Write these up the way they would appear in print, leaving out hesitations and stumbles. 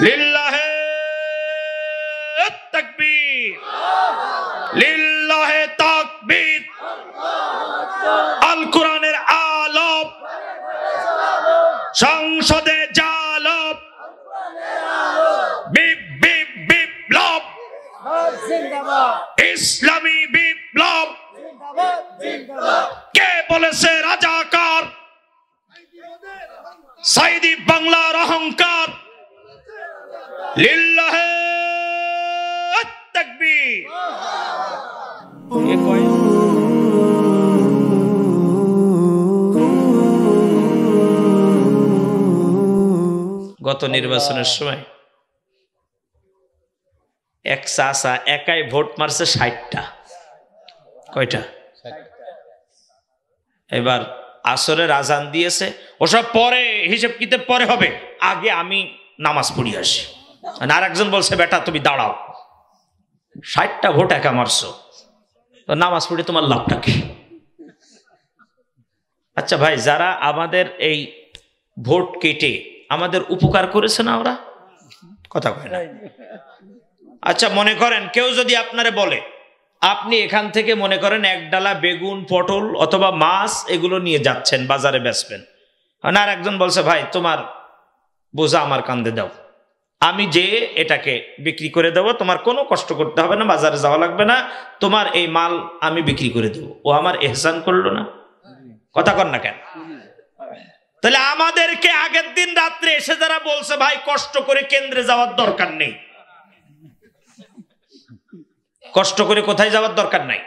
লিল্লাহে তাকবীর, লিল্লাহে তাকবীর। আল কোরআনের আলোপ, সংসদে জালব, বিপ্লব, ইসলামী বিপ্লব। কে বলেছে রাজাকার? সাইদি বাংলার অহংকার। লিল্লাহে তাকবীর। গত নির্বাচনের সময় এক চাচা একাই ভোট মারছে 60টা। কয়টা? এবার আসরের আজান দিয়েছে, ওসব পরে হিসেব কিতাব পরে হবে, আগে আমি নামাজ পড়ি আসি। আর একজন বলছে বেটা তুমি দাঁড়াও, 60টা ভোট একা মারছো, তো নামাজ পড়ে তোমার লাভটা কি? আচ্ছা ভাই, যারা আমাদের এই ভোট কেটে আমাদের উপকার করেছে না, ওরা কথা কয় না। আচ্ছা মনে করেন কেউ যদি আপনারে বলে আপনি এখান থেকে মনে করেন এক ডালা বেগুন, পটল অথবা মাছ এগুলো নিয়ে যাচ্ছেন বাজারে বেচবেন, আর একজন বলছে ভাই তোমার বোঝা আমার কাঁধে দাও, আমি যে এটাকে বিক্রি করে দেবো, তোমার কোনো কষ্ট করতে হবে না, বাজারে যাওয়া লাগবে না, তোমার এই মাল আমি বিক্রি করে দেবো। ও আমার এহসান করলো না? কথা কন না কেন? তাহলে আমাদেরকে আগের দিন রাত্রে এসে যারা বলছে ভাই কষ্ট করে কেন্দ্রে যাওয়ার দরকার নেই, কষ্ট করে কোথায় যাওয়ার দরকার নাই,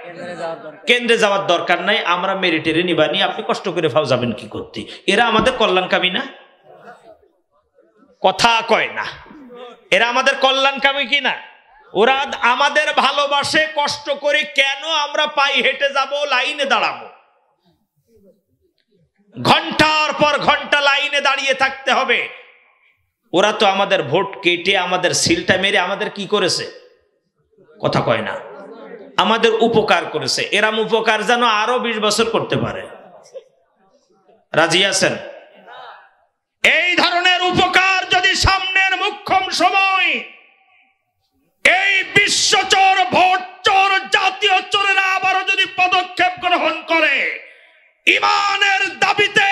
কেন্দ্রে যাওয়ার দরকার নাই, আমরা মেরিটেরে নিবানি, আপনি কষ্ট করে ফাও যাবেন কি করতে? এরা আমাদের কল্যাণকামী না? কথা কয় না। এরা আমাদের কল্যাণকামী কি না? ওরা আমাদের ভালোবাসে। কষ্ট করে কেন আমরা পাই হেঁটে যাব, লাইনে দাঁড়াবো, ঘন্টার পর ঘন্টা লাইনে দাঁড়িয়ে থাকতে হবে? ওরা তো আমাদের ভোট কেটে আমাদের সিলটা মেরে আমাদের কি করেছে? কথা কয় না, আমাদের উপকার করেছে। এরম উপকার যেন আরো 20 বছর করতে পারে। রাজি আছেন? এই ধরনের উপকার যদি সামনের মুখ্যম সময় এই বিশ্বচর, ভোট চোর, জাতীয় চোরেরা আবারও যদি পদক্ষেপ গ্রহণ করে, ইমানের দাবিতে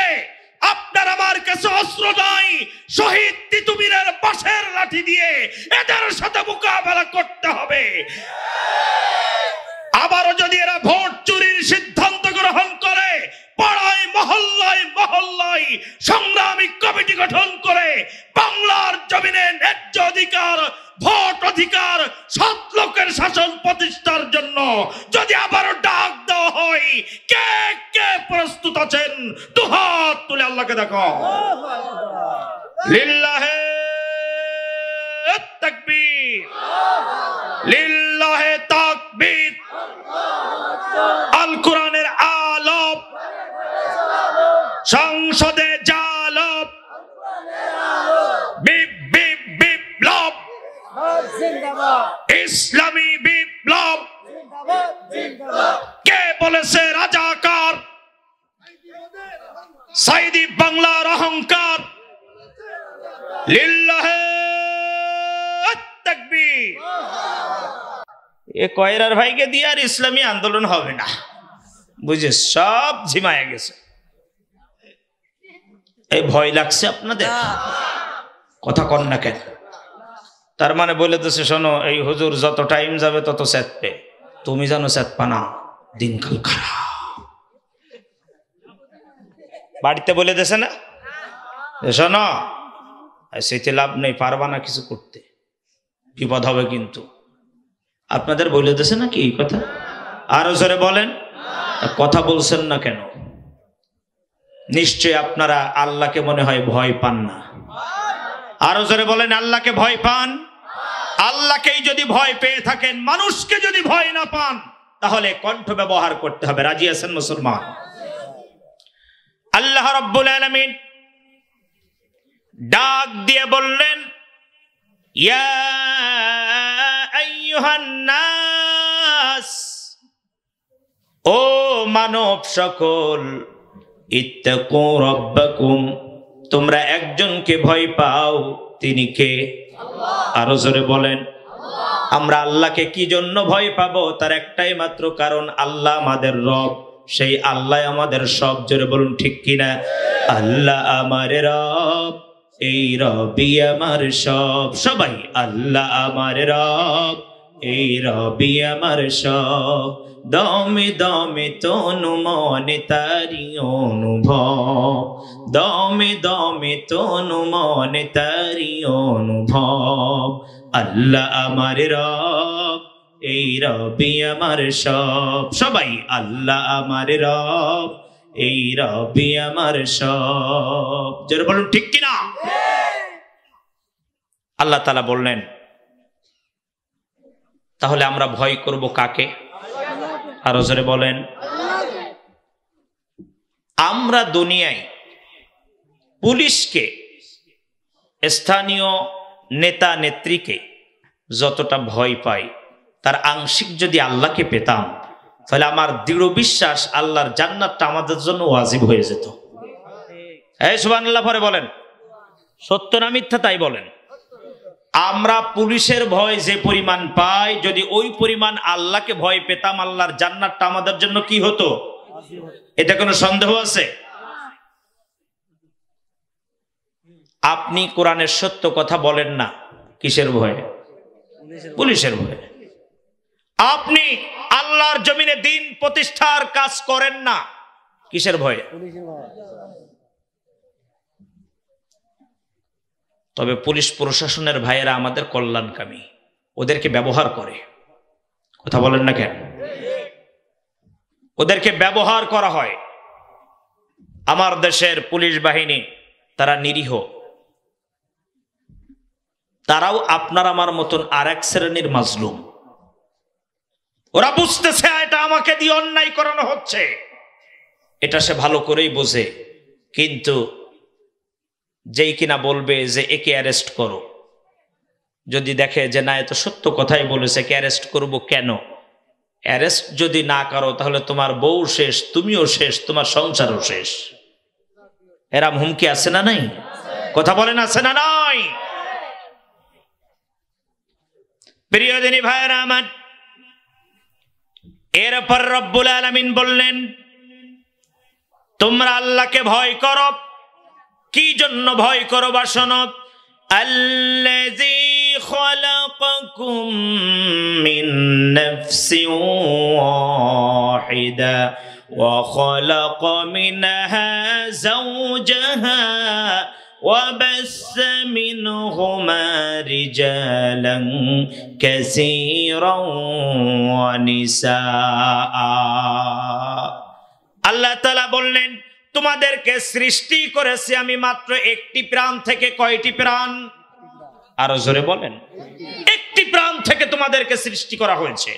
আপনার আমার কাছে অস্ত্র নাই, শহীদ তিতুমিরের বাঁশের লাঠি দিয়ে এদের সাথে মোকাবেলা করতে হবে। আবারও যদি এরা ভোট চুরির সিদ্ধান্ত গ্রহণ করে, পাড়ায় মহল্লায় মহল্লায় সংগ্রামী কমিটি গঠন করে বাংলার জমিনে ন্যায্য অধিকার, ভোট অধিকার, সৎ লোকের শাসন প্রতিষ্ঠার জন্য যদি আবারও ডাক দেওয়া হয়, কে কে প্রস্তুত আছেন? দুহাত তুলে আল্লাহকে দেখো। লিল্লাহে তাকবীর, লিল্লাহে তাকবীর। আল কোরআনের আলোপ, সংসদে জালব, বিপ্লব, ইসলামী বিপ্লব। কে বলেছে রাজাকার? সাইদি বাংলার অহংকার। লিল্লাহে তাকবীর। এ কয়রার ভাইকে দিয়ে আর ইসলামী আন্দোলন হবে না, বুঝে সব ঝিমায় গেছে। এই ভয় লাগছে আপনাদের? কথা কন না কেন? তার মানে বলে দিচ্ছে শোনো, এই হুজুর যত টাইম যাবে তত চেতবে, তুমি জানো চেতপা না, দিনকাল খারাপ। বাড়িতে বলে দিছে না, শোনো সেটি লাভ নেই, পারবা না কিছু করতে, বিপদ হবে কিন্তু। আপনাদের বলে দিছে নাকি এই কথা? আরো জোরে বলেন। কথা বলছেন না কেন? নিশ্চয় আপনারা আল্লাহকে মনে হয় ভয় পান না। আরো জোরে বলেন, আল্লাহকে ভয় পান? আল্লাহকেই যদি ভয় পেয়ে থাকেন, মানুষকে যদি ভয় না পান, তাহলে কণ্ঠ ব্যবহার করতে হবে। রাজি আছেন মুসলমান? আল্লাহ রাব্বুল আলামিন ডাক দিয়ে বললেন, ইয়া আইয়ুহান নাস, ও মানব সকল, ইত্তাকু রাব্বাকুম, তোমরা একজনকে ভয় পাও, তিনি কে? আরো জোরে বলেন। আমরা আল্লাহকে কি জন্য ভয় পাবো? তার একটাই মাত্র কারণ, আল্লাহ আমাদের রব, সেই আল্লাহ আমাদের সব। জোরে বলুন ঠিক কিনা? আল্লাহ আমার রব, এই রবি আমার সব। সবাই আল্লাহ আমার রব, এই রবি আমার সব। দমে দমে তনু মনে তারি অনুভব, দমে দমে তনু মনে তারি অনুভব। আল্লাহ আমার রব, এই রবি আমার সব। সবাই আল্লাহ আমার রব, এই রবি আমার সব। জোরে বলুন ঠিক কিনা? আল্লাহ তাআলা বললেন, তাহলে আমরা ভয় করব কাকে? আরো জোরে বলেন। আমরা দুনিয়ায় পুলিশকে, স্থানীয় নেতা নেত্রীকে যতটা ভয় পাই, তার আংশিক যদি আল্লাহকে পেতাম, তাহলে আমার দৃঢ় বিশ্বাস আল্লাহর জান্নাতটা আমাদের জন্য ওয়াজিব হয়ে যেত। এই সুবহানাল্লাহ পরে বলেন, সত্য না মিথ্যা তাই বলেন। আমরা পুলিশের ভয় যে পরিমাণ পাই, যদি ওই পরিমাণ আল্লাহকে ভয় পেতাম, আল্লাহর জান্নাতটা আমাদের জন্য কি হতো? এটা কোনো সন্দেহ আছে? আপনি কোরআনের সত্য কথা বলেন না, কিসের ভয়ে? পুলিশের ভয়ে। আপনি আল্লাহর জমিনে দিন প্রতিষ্ঠার কাজ করেন না, কিসের ভয়ে? তবে পুলিশ প্রশাসনের ভাইয়েরা আমাদের কল্যাণকামী, ওদেরকে ব্যবহার করে। কথা বলেন না কেন? ওদেরকে ব্যবহার করা হয়। আমার দেশের পুলিশ বাহিনী তারা নিরীহ, তারাও আপনার আমার মতন আর এক শ্রেণীর মাজলুম। ওরা বুঝতেছে এটা আমাকে দিয়ে অন্যায় করানো হচ্ছে, এটা সে ভালো করেই বোঝে। কিন্তু যেই কিনা বলবে যে একে অ্যারেস্ট করো, যদি দেখে যে না, এত সত্য কথাই বলেছে, একে অ্যারেস্ট করবো কেন? অ্যারেস্ট যদি না করো তাহলে তোমার বউ শেষ, তুমিও শেষ, তোমার সংসারও শেষ। এরম হুমকি আছে না নাই? কথা বলেন আছে না নাই? প্রিয় দিনী ভাইয়েরা আমার, এরপর রব্বুল আলামিন বললেন, তোমরা আল্লাহকে ভয় করো। কি জন্য ভয় করো বা শোনো। আল্লাযী খালাকাকুম মিন নাফসিন ওয়াহিদা ওয়া খালাকা মিনহা যাওজাহা ওয়া বাসসা মিনহুমা রিজালান কাসীরান ওয়া নিসাআ। আল্লাহ তাআলা বললেন, তোমাদেরকে সৃষ্টি করেছি আমি মাত্র একটি প্রাণ থেকে। কয়টি প্রাণ? আরো জোরে বলেন। একটি প্রাণ থেকে তোমাদেরকে সৃষ্টি করা হয়েছে।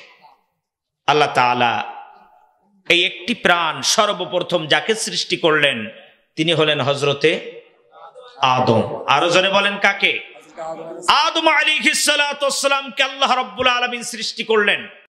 আল্লাহ তাআলা এই একটি প্রাণ সর্বপ্রথম যাকে সৃষ্টি করলেন তিনি হলেন হযরতে আদম। আরো জোরে বলেন কাকে? আদম আলাইহিস সালাতু ওয়াস সালামকে আল্লাহ রাব্বুল আলামিন সৃষ্টি করলেন।